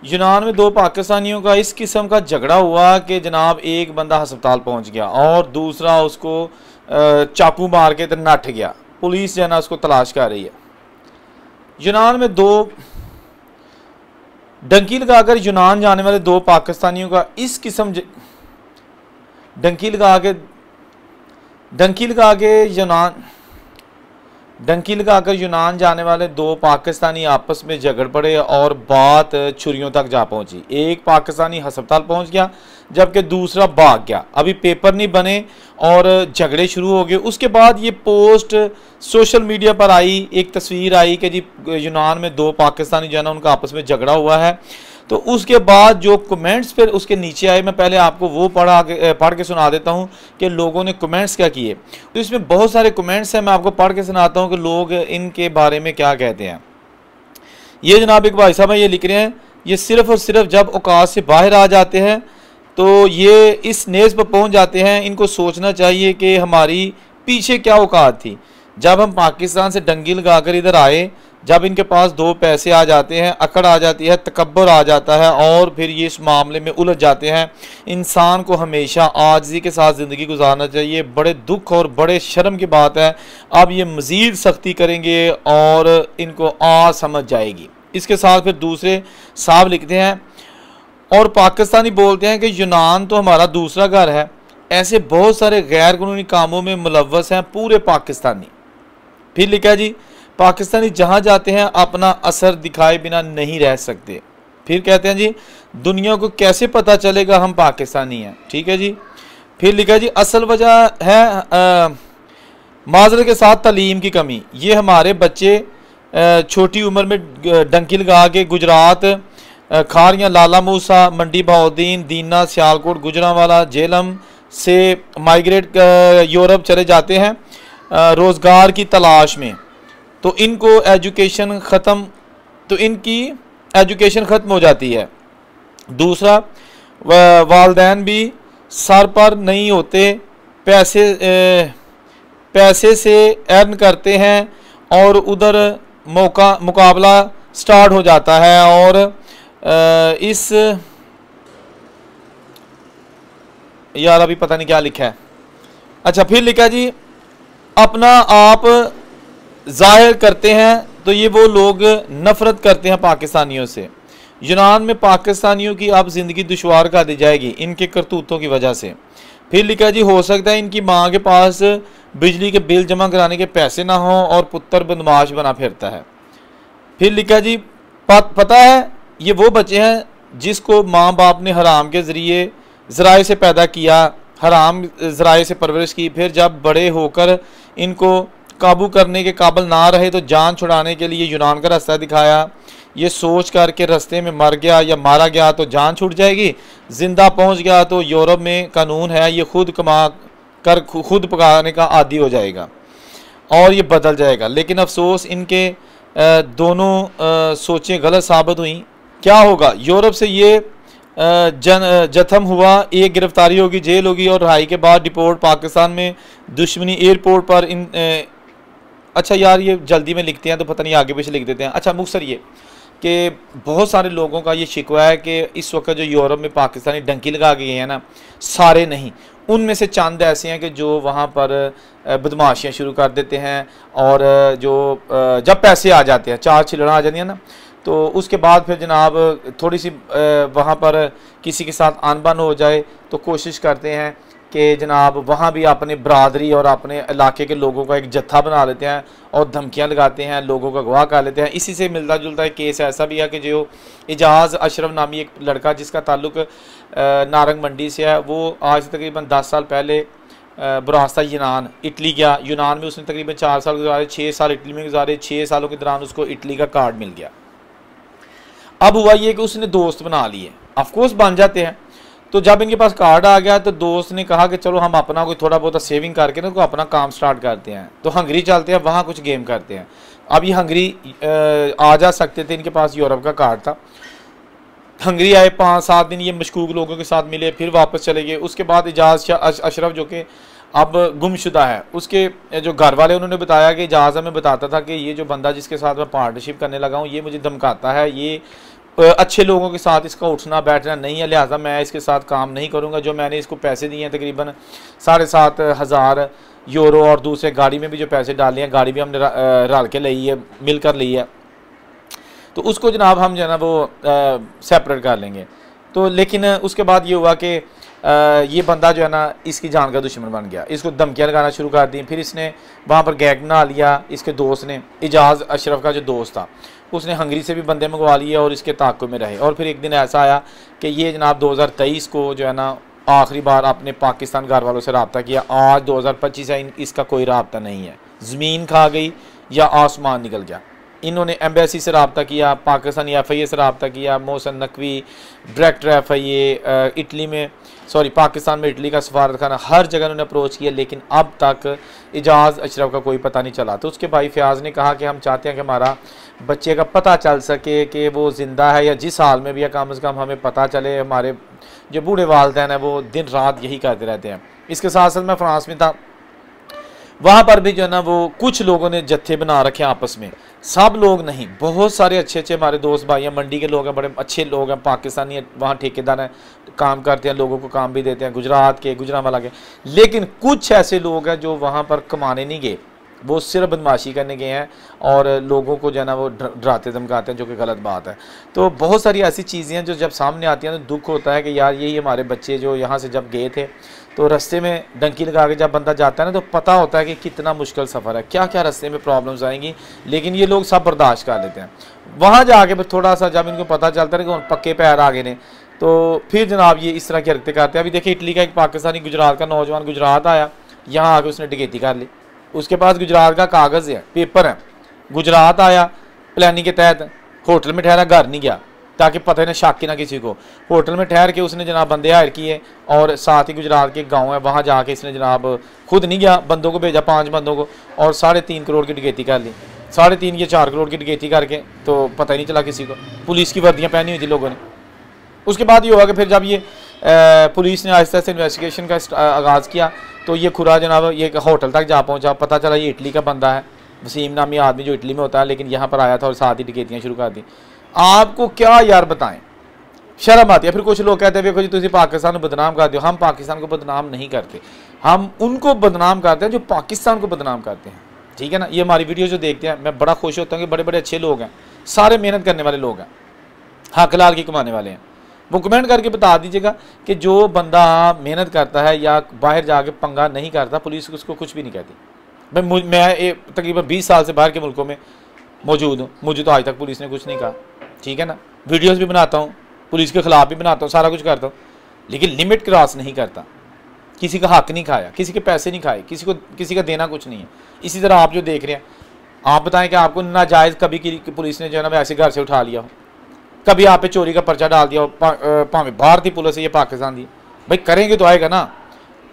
यूनान में दो पाकिस्तानियों का इस किस्म का झगड़ा हुआ कि जनाब एक बंदा अस्पताल पहुंच गया और दूसरा उसको चाकू मार के तो नठ गया। पुलिस जो है ना उसको तलाश कर रही है। यूनान में दो डंकी लगाकर यूनान जाने वाले दो पाकिस्तानियों का इस किस्म डंकी लगाकर यूनान जाने वाले दो पाकिस्तानी आपस में झगड़ पड़े और बात छुरियों तक जा पहुंची। एक पाकिस्तानी अस्पताल पहुंच गया जबकि दूसरा भाग गया। अभी पेपर नहीं बने और झगड़े शुरू हो गए। उसके बाद ये पोस्ट सोशल मीडिया पर आई, एक तस्वीर आई कि जी यूनान में दो पाकिस्तानी जो है ना उनका आपस में झगड़ा हुआ है। तो उसके बाद जो कमेंट्स फिर उसके नीचे आए, मैं पहले आपको वो पढ़ के सुना देता हूँ कि लोगों ने कमेंट्स क्या किए। तो इसमें बहुत सारे कमेंट्स हैं, मैं आपको पढ़ के सुनाता हूँ कि लोग इनके बारे में क्या कहते हैं। ये जनाब एक भाई साहब ये लिख रहे हैं, ये सिर्फ़ और सिर्फ जब औकात से बाहर आ जाते हैं तो ये इस नेज़ पर पहुँच जाते हैं। इनको सोचना चाहिए कि हमारी पीछे क्या औकात थी। जब हम पाकिस्तान से डंगी लगाकर इधर आए, जब इनके पास दो पैसे आ जाते हैं, अकड़ आ जाती है, तकब्बर आ जाता है और फिर ये इस मामले में उलझ जाते हैं। इंसान को हमेशा आजिज़ी के साथ ज़िंदगी गुजारना चाहिए। बड़े दुख और बड़े शर्म की बात है, अब ये मज़ीद सख्ती करेंगे और इनको समझ जाएगी। इसके साथ फिर दूसरे साहब लिखते हैं और पाकिस्तानी बोलते हैं कि यूनान तो हमारा दूसरा घर है। ऐसे बहुत सारे गैर कानूनी कामों में मुलव्वस हैं पूरे पाकिस्तानी। फिर लिखा है जी, पाकिस्तानी जहाँ जाते हैं अपना असर दिखाए बिना नहीं रह सकते। फिर कहते हैं जी, दुनिया को कैसे पता चलेगा हम पाकिस्तानी हैं। ठीक है जी। फिर लिखा है जी, असल वजह है माजरत के साथ तालीम की कमी। ये हमारे बच्चे छोटी उम्र में डंकी लगा के गुजरात, खारियाँ, लाला मूसा, मंडी बहाउद्दीन, दीना, सियालकोट, गुजरांवाला, झेलम से माइग्रेट यूरोप चले जाते हैं रोज़गार की तलाश में। तो इनकी एजुकेशन ख़त्म हो जाती है। दूसरा, वालदैन भी सर पर नहीं होते, पैसे से अर्न करते हैं और उधर मुकाबला स्टार्ट हो जाता है और इस यार अभी पता नहीं क्या लिखा है। अच्छा, फिर लिखा जी, अपना आप जाहिर करते हैं तो ये वो लोग नफरत करते हैं पाकिस्तानियों से। यूनान में पाकिस्तानियों की अब ज़िंदगी दुश्वार कर दी जाएगी इनके करतूतों की वजह से। फिर लिखा जी, हो सकता है इनकी माँ के पास बिजली के बिल जमा कराने के पैसे ना हों और पुत्र बदमाश बना फिरता है। फिर लिखा जी, पता है ये वो बच्चे हैं जिसको माँ बाप ने हराम के ज़राए से पैदा किया, हराम ज़राए से परवरिश की। फिर जब बड़े होकर इनको काबू करने के काबिल ना रहे तो जान छुड़ाने के लिए यूनान का रास्ता दिखाया। ये सोच कर के रास्ते में मर गया या मारा गया तो जान छूट जाएगी, जिंदा पहुंच गया तो यूरोप में कानून है ये खुद कमा कर खुद पकाने का आदी हो जाएगा और ये बदल जाएगा। लेकिन अफसोस इनके दोनों सोचें गलत साबित हुई। क्या होगा, यूरोप से ये जख्म हुआ, एक गिरफ्तारी होगी, जेल होगी और रिहाई के बाद डिपोर्ट पाकिस्तान में दुश्मनी एयरपोर्ट पर अच्छा यार ये जल्दी में लिखते हैं तो पता नहीं आगे पीछे लिख देते हैं। अच्छा, मुख्तसर ये कि बहुत सारे लोगों का ये शिकवा है कि इस वक्त जो यूरोप में पाकिस्तानी डंकी लगा के गए हैं ना, सारे नहीं, उनमें से चंद ऐसे हैं कि जो वहाँ पर बदमाशियाँ शुरू कर देते हैं और जो जब पैसे आ जाते हैं, चार छिलड़ा आ जाती है ना, तो उसके बाद फिर जनाब थोड़ी सी वहाँ पर किसी के साथ अनबन हो जाए तो कोशिश करते हैं कि जनाब वहाँ भी अपने बरादरी और अपने इलाके के लोगों का एक जत्था बना लेते हैं और धमकियाँ लगाते हैं, लोगों का गवाह कर लेते हैं। इसी से मिलता जुलता एक केस ऐसा भी है कि जो एजाज़ अशरफ नामी एक लड़का जिसका ताल्लुक नारंग मंडी से है, वो आज तकरीबन 10 साल पहले बरास्ता यूनान इटली गया। यूनान में उसने तकरीबन 4 साल गुजारे, 6 साल इटली में गुजारे। 6 सालों के दौरान उसको इटली का कार्ड मिल गया। अब हुआ ये कि उसने दोस्त बना लिए, ऑफकोर्स बन जाते हैं। तो जब इनके पास कार्ड आ गया तो दोस्त ने कहा कि चलो हम अपना कोई थोड़ा बहुत सेविंग करके ना तो अपना काम स्टार्ट करते हैं, तो हंगरी चलते हैं, वहाँ कुछ गेम करते हैं। अब ये हंगरी आ जा सकते थे, इनके पास यूरोप का कार्ड था। हंगरी आए, 5-7 दिन ये मशकूक लोगों के साथ मिले, फिर वापस चले गए। उसके बाद एजाज़ अशरफ जो कि अब गुमशुदा है, उसके जो घर वाले उन्होंने बताया कि एजाज़ हमें बताता था कि ये जो बंदा जिसके साथ मैं पार्टनरशिप करने लगा हूँ ये मुझे धमकाता है, ये अच्छे लोगों के साथ इसका उठना बैठना नहीं है, लिहाजा मैं इसके साथ काम नहीं करूँगा। जो मैंने इसको पैसे दिए हैं तकरीबन 7,500 यूरो और दूसरे गाड़ी में भी जो पैसे डाले हैं, गाड़ी भी हमने रल के ली है, मिलकर ली है, तो उसको जनाब हम जो है ना वो सेपरेट कर लेंगे। तो लेकिन उसके बाद ये हुआ कि ये बंदा जो है ना इसकी जान का दुश्मन बन गया, इसको धमकियाँ लगाना शुरू कर दी। फिर इसने वहाँ पर गैंग बना लिया। इसके दोस्त ने, एजाज अशरफ का जो दोस्त था, उसने हंगरी से भी बंदे मंगवा लिए और इसके ताक़ुब में रहे। और फिर एक दिन ऐसा आया कि ये जनाब 2023 को जो है ना आखिरी बार अपने पाकिस्तान घर वालों से रब्ता किया। आज 2025 है, इसका कोई रब्ता नहीं है। ज़मीन खा गई या आसमान निकल गया। इन्होंने एम्बेसी से रब्ता किया, पाकिस्तानी FIA से रब्ता किया, Mohsin Naqvi director FIA Italy में, सॉरी पाकिस्तान में इटली का सफारत खाना, हर जगह उन्होंने अप्रोच किया, लेकिन अब तक एजाज अशरफ का कोई पता नहीं चला। तो उसके भाई फयाज ने कहा कि हम चाहते हैं कि हमारा बच्चे का पता चल सके कि वो ज़िंदा है या जिस हाल में भी है, कम से कम हमें पता चले। हमारे जो बूढ़े वालिदैन हैं वो दिन रात यही करते रहते हैं। इसके साथ साथ मैं फ्रांस में था, वहाँ पर भी जो है ना वो कुछ लोगों ने जत्थे बना रखे हैं आपस में, सब लोग नहीं, बहुत सारे अच्छे अच्छे हमारे दोस्त भाई हैं, मंडी के लोग हैं, बड़े अच्छे लोग हैं, पाकिस्तानी वहाँ ठेकेदार हैं, काम करते हैं, लोगों को काम भी देते हैं, गुजरात के, गुजरांवाला के। लेकिन कुछ ऐसे लोग हैं जो वहाँ पर कमाने नहीं गए, वो सिर्फ बदमाशी करने गए हैं और लोगों को जो है ना वो डराते धमकाते हैं, जो कि गलत बात है। तो बहुत सारी ऐसी चीज़ें हैं जो जब सामने आती हैं तो दुख होता है कि यार यही हमारे बच्चे जो यहाँ से जब गए थे तो रास्ते में डंकी लगा के जब बंदा जाता है ना तो पता होता है कि कितना मुश्किल सफ़र है, क्या क्या रास्ते में प्रॉब्लम्स आएंगी, लेकिन ये लोग सब बर्दाश्त कर लेते हैं। वहाँ जाके फिर थोड़ा सा जब इनको पता चलता है कि पक्के पैर आ गए ने, तो फिर जनाब ये इस तरह की हरकतें करते हैं। अभी देखिए इटली का एक पाकिस्तानी गुजरात का नौजवान गुजरात आया, यहाँ आके उसने डकैती कर ली, उसके पास गुजरात का कागज़ है, पेपर है, गुजरात आया प्लानिंग के तहत, होटल में ठहरा, घर नहीं गया ताकि पता ही ना शक ही ना किसी को। होटल में ठहर के उसने जनाब बंदे हायर किए और साथ ही गुजरात के गांव है वहाँ जाके इसने जनाब खुद नहीं गया, बंदों को भेजा, 5 बंदों को, और 3.5 करोड़ की डकैती कर ली। 3.5 या 4 करोड़ की डकैती करके तो पता ही नहीं चला किसी को। पुलिस की वर्दियाँ पहनी हुई थी लोगों ने। उसके बाद ये हुआ कि फिर जब ये पुलिस ने आहिस्ता आहिस्ता इन्वेस्टिगेशन का आगाज़ किया तो ये खुरा जनाब ये होटल तक जा पहुँचा, पता चला ये इटली का बंदा है, वसीम नामी आदमी जो इटली में होता है, लेकिन यहाँ पर आया था और साथ ही डकैतियाँ शुरू कर दी। आपको क्या यार बताएं, शर्म आती है। फिर कुछ लोग कहते हैं देखो जी तुम पाकिस्तान को बदनाम करते हो। हम पाकिस्तान को बदनाम नहीं करते, हम उनको बदनाम करते हैं जो पाकिस्तान को बदनाम करते हैं, ठीक है ना। ये हमारी वीडियो जो देखते हैं, मैं बड़ा खुश होता हूँ कि बड़े बड़े अच्छे लोग हैं, सारे मेहनत करने वाले लोग हैं, हक हलाल की कमाने वाले हैं। वो कमेंट करके बता दीजिएगा कि जो बंदा मेहनत करता है या बाहर जाके पंगा नहीं करता, पुलिस उसको कुछ भी नहीं कहती। मैं तकरीबन 20 साल से बाहर के मुल्कों में मौजूद हूँ, मुझे तो आज तक पुलिस ने कुछ नहीं कहा, ठीक है ना। वीडियोस भी बनाता हूँ, पुलिस के ख़िलाफ़ भी बनाता हूँ, सारा कुछ करता हूँ, लेकिन लिमिट क्रॉस नहीं करता। किसी का हक नहीं खाया, किसी के पैसे नहीं खाए, किसी का देना कुछ नहीं है। इसी तरह आप जो देख रहे हैं, आप बताएं कि आपको नाजायज़ कभी की पुलिस ने जो है ना ऐसे घर से उठा लिया हो, कभी आप पे चोरी का पर्चा डाल दिया हो, भावें बाहर थी पुलिस या पाकिस्तान दी, भाई करेंगे तो आएगा ना।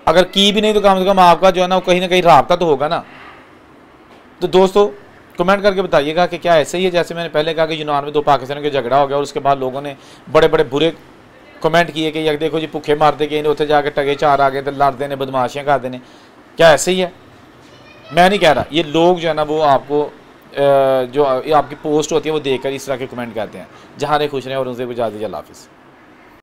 अगर की भी नहीं तो कम से कम आपका जो है ना कहीं ना कहीं राब्ता तो होगा ना। तो दोस्तों कमेंट करके बताइएगा कि क्या ऐसे ही है जैसे मैंने पहले कहा कि यूनान में 2 पाकिस्तानियों का झगड़ा हो गया और उसके बाद लोगों ने बड़े बड़े बुरे कमेंट किए कि यार देखो जी भुखे मारते गए, उत्थे जाके टगे 4 आ गए तो लड़ते ने, बदमाशियाँ करते हैं। क्या ऐसे ही है? मैं नहीं कह रहा, ये लोग जो है ना वो आपको जो आपकी पोस्ट होती है वो देखकर इस तरह के कमेंट करते हैं। जहाँ खुश रहें और उनसे गुजारिश, अल्लाह हाफ़िज़।